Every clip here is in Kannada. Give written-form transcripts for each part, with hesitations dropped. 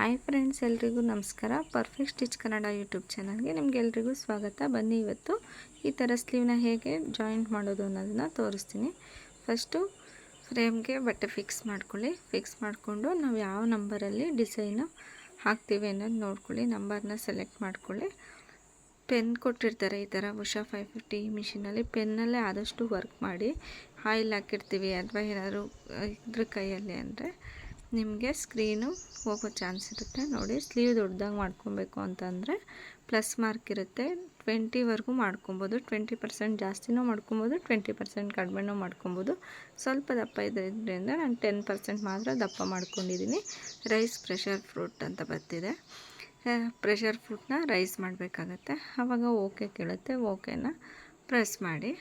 ಹಾಯ್ ಫ್ರೆಂಡ್ಸ್, ಎಲ್ರಿಗೂ ನಮಸ್ಕಾರ. ಪರ್ಫೆಕ್ಟ್ ಸ್ಟಿಚ್ ಕನ್ನಡ ಯೂಟ್ಯೂಬ್ ಚಾನಲ್ಗೆ ನಿಮಗೆಲ್ರಿಗೂ ಸ್ವಾಗತ. ಬನ್ನಿ ಇವತ್ತು ಈ ಥರ ಸ್ಲೀವ್ನ ಹೇಗೆ ಜಾಯಿಂಟ್ ಮಾಡೋದು ಅನ್ನೋದನ್ನ ತೋರಿಸ್ತೀನಿ. ಫಸ್ಟು ಫ್ರೇಮ್ಗೆ ಬಟ್ಟೆ ಫಿಕ್ಸ್ ಮಾಡ್ಕೊಳ್ಳಿ. ಫಿಕ್ಸ್ ಮಾಡಿಕೊಂಡು ನಾವು ಯಾವ ನಂಬರಲ್ಲಿ ಡಿಸೈನು ಹಾಕ್ತೀವಿ ಅನ್ನೋದು ನೋಡ್ಕೊಳ್ಳಿ. ನಂಬರ್ನ ಸೆಲೆಕ್ಟ್ ಮಾಡ್ಕೊಳ್ಳಿ. ಪೆನ್ ಕೊಟ್ಟಿರ್ತಾರೆ ಈ ಥರ ಉಷಾ 550 ಮಿಷಿನಲ್ಲಿ. ಪೆನ್ನಲ್ಲೇ ಆದಷ್ಟು ವರ್ಕ್ ಮಾಡಿ. ಆಯಿಲ್ ಹಾಕಿರ್ತೀವಿ ಅಥವಾ ಏನಾದರೂ ಇದ್ರ ಕೈಯಲ್ಲಿ ಅಂದರೆ ನಿಮಗೆ ಸ್ಕ್ರೀನು ಹೋಗೋ ಚಾನ್ಸ್ ಇರುತ್ತೆ. ನೋಡಿ, ಸ್ಲೀವ್ ದೊಡ್ಡದಾಗಿ ಮಾಡ್ಕೊಬೇಕು ಅಂತಂದರೆ ಪ್ಲಸ್ ಮಾರ್ಕ್ ಇರುತ್ತೆ. 20ವರೆಗೂ ಮಾಡ್ಕೊಬೋದು. 20% ಜಾಸ್ತಿನೂ ಮಾಡ್ಕೊಬೋದು, 20% ಕಡಿಮೆನೂ ಮಾಡ್ಕೊಬೋದು. ಸ್ವಲ್ಪ ದಪ್ಪ ಇದರಿಂದ ನಾನು 10% ಮಾತ್ರ ದಪ್ಪ ಮಾಡ್ಕೊಂಡಿದ್ದೀನಿ. ರೈಸ್ ಪ್ರೆಷರ್ ಫ್ರೂಟ್ ಅಂತ ಬರ್ತಿದೆ. ಪ್ರೆಷರ್ ಫ್ರೂಟ್ನ ರೈಸ್ ಮಾಡಬೇಕಾಗತ್ತೆ. ಆವಾಗ ಓಕೆ ಕೇಳುತ್ತೆ. ಓಕೆನ ಪ್ರೆಸ್ ಮಾಡಿ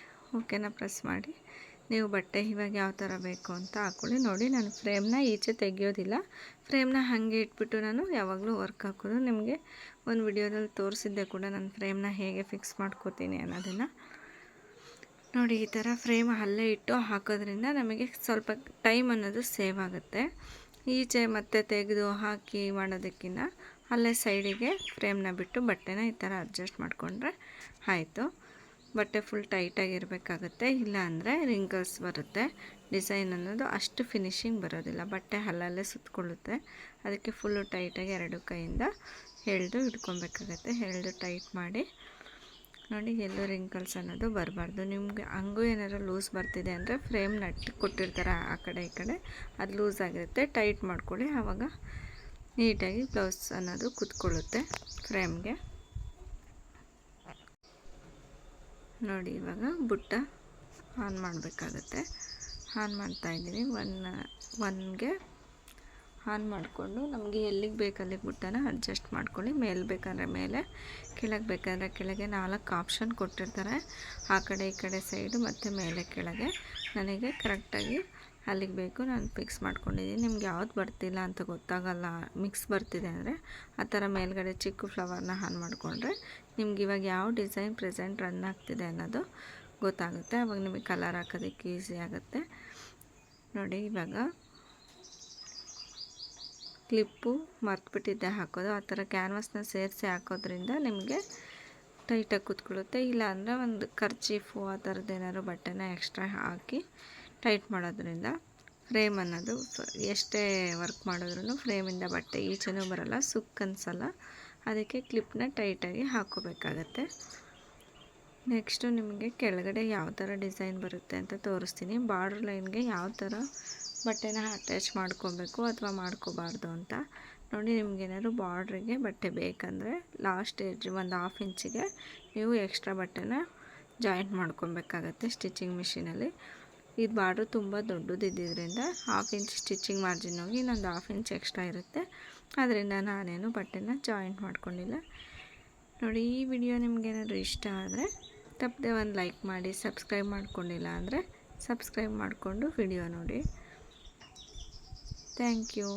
ನೀವು ಬಟ್ಟೆ ಇವಾಗ ಯಾವ ಥರ ಬೇಕು ಅಂತ ಹಾಕ್ಕೊಳ್ಳಿ. ನೋಡಿ, ನಾನು ಫ್ರೇಮ್ನ ಈಚೆ ತೆಗಿಯೋದಿಲ್ಲ. ಫ್ರೇಮ್ನ ಹಾಗೆ ಇಟ್ಬಿಟ್ಟು ನಾನು ಯಾವಾಗಲೂ ವರ್ಕ್ ಹಾಕೋದು. ನಿಮಗೆ ಒಂದು ವಿಡಿಯೋದಲ್ಲಿ ತೋರಿಸಿದ್ದೆ ಕೂಡ ನಾನು ಫ್ರೇಮ್ನ ಹೇಗೆ ಫಿಕ್ಸ್ ಮಾಡ್ಕೋತೀನಿ ಅನ್ನೋದನ್ನು. ನೋಡಿ, ಈ ಥರ ಫ್ರೇಮ್ ಅಲ್ಲೇ ಇಟ್ಟು ಹಾಕೋದ್ರಿಂದ ನಮಗೆ ಸ್ವಲ್ಪ ಟೈಮ್ ಅನ್ನೋದು ಸೇವ್ ಆಗುತ್ತೆ. ಈಚೆ ಮತ್ತೆ ತೆಗೆದು ಹಾಕಿ ಮಾಡೋದಕ್ಕಿಂತ ಅಲ್ಲೇ ಸೈಡಿಗೆ ಫ್ರೇಮ್ನ ಬಿಟ್ಟು ಬಟ್ಟೆನ ಈ ಥರ ಅಡ್ಜಸ್ಟ್ ಮಾಡಿಕೊಂಡ್ರೆ ಆಯಿತು. ಬಟ್ಟೆ ಫುಲ್ ಟೈಟಾಗಿರಬೇಕಾಗತ್ತೆ, ಇಲ್ಲ ಅಂದರೆ ರಿಂಕಲ್ಸ್ ಬರುತ್ತೆ. ಡಿಸೈನ್ ಅನ್ನೋದು ಅಷ್ಟು ಫಿನಿಶಿಂಗ್ ಬರೋದಿಲ್ಲ, ಬಟ್ಟೆ ಅಲ್ಲಲ್ಲೇ ಸುತ್ತಕೊಳ್ಳುತ್ತೆ. ಅದಕ್ಕೆ ಫುಲ್ಲು ಟೈಟಾಗಿ ಎರಡು ಕೈಯಿಂದ ಎಳೆದು ಹಿಡ್ಕೊಬೇಕಾಗತ್ತೆ. ಎಳೆದು ಟೈಟ್ ಮಾಡಿ. ನೋಡಿ, ಎಲ್ಲೂ ರಿಂಕಲ್ಸ್ ಅನ್ನೋದು ಬರಬಾರ್ದು. ನಿಮಗೆ ಹಂಗೂ ಏನಾದ್ರು ಲೂಸ್ ಬರ್ತಿದೆ ಅಂದರೆ ಫ್ರೇಮ್ ನಟ್ಟು ಕೊಟ್ಟಿರ್ತಾರೆ ಆ ಕಡೆ ಈ ಕಡೆ, ಅದು ಲೂಸ್ ಆಗಿರುತ್ತೆ. ಟೈಟ್ ಮಾಡ್ಕೊಳ್ಳಿ, ಆವಾಗ ನೀಟಾಗಿ ಬ್ಲೌಸ್ ಅನ್ನೋದು ಕುತ್ಕೊಳ್ಳುತ್ತೆ ಫ್ರೇಮ್ಗೆ. ನೋಡಿ, ಇವಾಗ ಬುಟ್ಟ ಆನ್ ಮಾಡಬೇಕಾಗತ್ತೆ. ಆನ್ ಮಾಡ್ತಾಯಿದ್ದೀನಿ. ಒನ್ಗೆ ಆನ್ ಮಾಡಿಕೊಂಡು ನಮಗೆ ಎಲ್ಲಿಗೆ ಬೇಕು ಅಲ್ಲಿಗೆ ಬುಟ್ಟನ ಅಡ್ಜಸ್ಟ್ ಮಾಡ್ಕೊಳ್ಳಿ. ಮೇಲೆ ಬೇಕಂದರೆ ಮೇಲೆ, ಕೆಳಗೆ ಬೇಕಂದರೆ ಕೆಳಗೆ 4 ಆಪ್ಷನ್ ಕೊಟ್ಟಿರ್ತಾರೆ. ಆ ಕಡೆ ಈ ಕಡೆ ಸೈಡು ಮತ್ತು ಮೇಲೆ ಕೆಳಗೆ. ನನಗೆ ಕರೆಕ್ಟಾಗಿ ಅಲ್ಲಿಗೆ ಬೇಕು ನಾನು ಫಿಕ್ಸ್ ಮಾಡ್ಕೊಂಡಿದ್ದೀನಿ. ನಿಮ್ಗೆ ಯಾವ್ದು ಬರ್ತಿಲ್ಲ ಅಂತ ಗೊತ್ತಾಗಲ್ಲ, ಮಿಕ್ಸ್ ಬರ್ತಿದೆ ಅಂದರೆ ಆ ಥರ ಮೇಲ್ಗಡೆ ಚಿಕ್ಕ ಫ್ಲವರ್ನ ಆನ್ ಮಾಡಿಕೊಂಡ್ರೆ ನಿಮ್ಗೆ ಇವಾಗ ಯಾವ ಡಿಸೈನ್ ಪ್ರೆಸೆಂಟ್ ರನ್ ಆಗ್ತಿದೆ ಅನ್ನೋದು ಗೊತ್ತಾಗುತ್ತೆ. ಆವಾಗ ನಿಮಗೆ ಕಲರ್ ಹಾಕೋದಕ್ಕೆ ಈಸಿ ಆಗುತ್ತೆ. ನೋಡಿ, ಇವಾಗ ಕ್ಲಿಪ್ಪು ಮರ್ತ್ಬಿಟ್ಟಿದ್ದೆ ಹಾಕೋದು. ಆ ಥರ ಕ್ಯಾನ್ವಾಸ್ನ ಸೇರಿಸಿ ಹಾಕೋದ್ರಿಂದ ನಿಮಗೆ ಟೈಟಾಗಿ ಕೂತ್ಕೊಳ್ಳುತ್ತೆ. ಇಲ್ಲ ಅಂದರೆ ಒಂದು ಕರ್ಚೀಫು ಆ ಥರದ್ದು ಏನಾದ್ರು ಬಟ್ಟೆನ ಎಕ್ಸ್ಟ್ರಾ ಹಾಕಿ ಟೈಟ್ ಮಾಡೋದ್ರಿಂದ ಫ್ರೇಮ್ ಅನ್ನೋದು ಎಷ್ಟೇ ವರ್ಕ್ ಮಾಡಿದ್ರೂ ಫ್ರೇಮಿಂದ ಬಟ್ಟೆ ಈಚೆನೂ ಬರೋಲ್ಲ, ಸುಕ್ ಅನಿಸಲ್ಲ. ಅದಕ್ಕೆ ಕ್ಲಿಪ್ನ ಟೈಟಾಗಿ ಹಾಕೋಬೇಕಾಗತ್ತೆ. ನೆಕ್ಸ್ಟು ನಿಮಗೆ ಕೆಳಗಡೆ ಯಾವ ಥರ ಡಿಸೈನ್ ಬರುತ್ತೆ ಅಂತ ತೋರಿಸ್ತೀನಿ. ಬಾರ್ಡ್ರ್ ಲೈನ್ಗೆ ಯಾವ ಥರ ಬಟ್ಟೆನ ಅಟ್ಯಾಚ್ ಮಾಡ್ಕೊಬೇಕು ಅಥವಾ ಮಾಡ್ಕೋಬಾರ್ದು ಅಂತ. ನೋಡಿ, ನಿಮಗೇನಾದ್ರು ಬಾರ್ಡ್ರಿಗೆ ಬಟ್ಟೆ ಬೇಕಂದರೆ ಲಾಸ್ಟ್ ಎಡ್ಜ್ ಒಂದು 1/2 ಇಂಚಿಗೆ ನೀವು ಎಕ್ಸ್ಟ್ರಾ ಬಟ್ಟೆನ ಜಾಯಿಂಟ್ ಮಾಡ್ಕೊಬೇಕಾಗತ್ತೆ ಸ್ಟಿಚಿಂಗ್ ಮಿಷಿನಲ್ಲಿ. ಇದು ಬಾರ್ಡ್ರು ತುಂಬ ದೊಡ್ಡದಿದ್ದರಿಂದ 1/2 ಇಂಚ್ ಸ್ಟಿಚಿಂಗ್ ಮಾರ್ಜಿನ್ ಹೋಗಿ ಇನ್ನೊಂದು 1/2 ಇಂಚ್ ಎಕ್ಸ್ಟ್ರಾ ಇರುತ್ತೆ. ಅದರಿಂದ ನಾನೇನು ಬಟ್ಟೆನ ಜಾಯಿಂಟ್ ಮಾಡ್ಕೊಂಡಿಲ್ಲ. ನೋಡಿ, ಈ ವಿಡಿಯೋ ನಿಮಗೇನಾದರೂ ಇಷ್ಟ ಆದರೆ ತಪ್ಪದೆ ಒಂದು ಲೈಕ್ ಮಾಡಿ. ಸಬ್ಸ್ಕ್ರೈಬ್ ಮಾಡ್ಕೊಂಡಿಲ್ಲ ಅಂದರೆ ಸಬ್ಸ್ಕ್ರೈಬ್ ಮಾಡಿಕೊಂಡು ವಿಡಿಯೋ ನೋಡಿ. Thank you.